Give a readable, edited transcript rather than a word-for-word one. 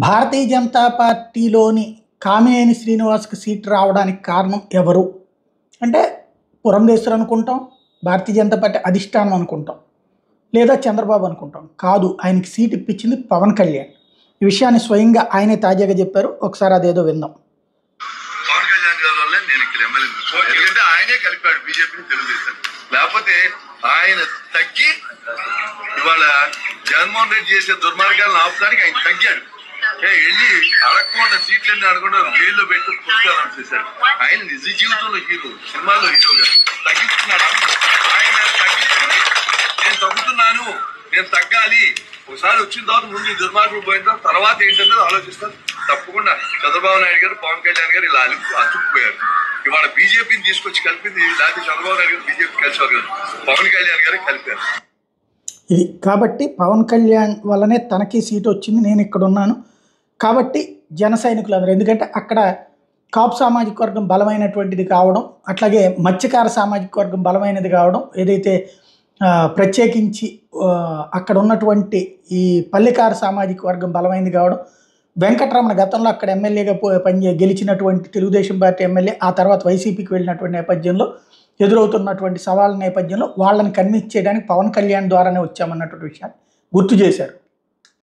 భారతీయ జనతా పార్టీలోని కామినేని శ్రీనివాస్‌కి సీట్ రావడానికి కారణం ఎవరు? అంటే పురంధేశ్వరి అనుకుంటాం, భారతీయ జనతా పార్టీ అధిష్టానం అనుకుంటాం, లేదా చంద్రబాబు అనుకుంటాం. కాదు, ఆయనకి సీట్ ఇప్పించింది పవన్ కళ్యాణ్. ఈ విషయాన్ని స్వయంగా ఆయనే తాజాగా చెప్పారు. ఒకసారి అదేదో విందాం. పవన్ కళ్యాణ్ గారి వల్లే నేను ఇక్కడ ఎమ్మెల్యే. ఎందుకంటే ఆయనే కలిపాడు బీజేపీని తెలుగుదేశం. లేకపోతే ఆయన తగ్గి ఇవాళ జగన్మోహన్ రెడ్డి చేసే దుర్మార్గాలను ఆపడానికి ఆయన తగ్గాడు. వెళ్ళి అడగకుండా సీట్లన్నీ అడగకుండా జైల్లో పెట్టి పుస్తకాలు చేశాడు. ఆయన నిజ జీవితంలో హీరో, సినిమాల్లో హీరోగా తగ్గించుకున్నాడు. ఆయన తగ్గించుకుని నేను తగ్గుతున్నాను, నేను తగ్గాలి, ఒకసారి వచ్చిన తర్వాత ముందు ఈ దుర్మార్గం పోయిన తర్వాత ఏంటంటే ఆలోచిస్తాను. తప్పకుండా చంద్రబాబు నాయుడు గారు, పవన్ కళ్యాణ్ గారు ఇలా అతుక్కుపోయారు. ఇవాళ బీజేపీని తీసుకొచ్చి కలిపింది, లేకపోతే చంద్రబాబు నాయుడు గారు బీజేపీ కలిసేవారు కదా, పవన్ కళ్యాణ్ గారే కలిపారు. ఇది కాబట్టి పవన్ కళ్యాణ్ వల్లనే తనకి సీటు వచ్చింది, నేను ఇక్కడ ఉన్నాను కాబట్టి జన సైనికులు అందరూ. ఎందుకంటే అక్కడ కాపు సామాజిక వర్గం బలమైనటువంటిది కావడం, అట్లాగే మత్స్యకార సామాజిక వర్గం బలమైనది కావడం, ఏదైతే ప్రత్యేకించి అక్కడ ఉన్నటువంటి ఈ పల్లెకార సామాజిక వర్గం బలమైనది కావడం, వెంకటరమణ గతంలో అక్కడ ఎమ్మెల్యేగా గెలిచినటువంటి తెలుగుదేశం పార్టీ ఎమ్మెల్యే, ఆ తర్వాత వైసీపీకి వెళ్ళినటువంటి నేపథ్యంలో ఎదురవుతున్నటువంటి సవాళ్ళ నేపథ్యంలో వాళ్ళని కన్విన్స్ చేయడానికి పవన్ కళ్యాణ్ ద్వారానే వచ్చామన్నటువంటి విషయాన్ని గుర్తు చేశారు.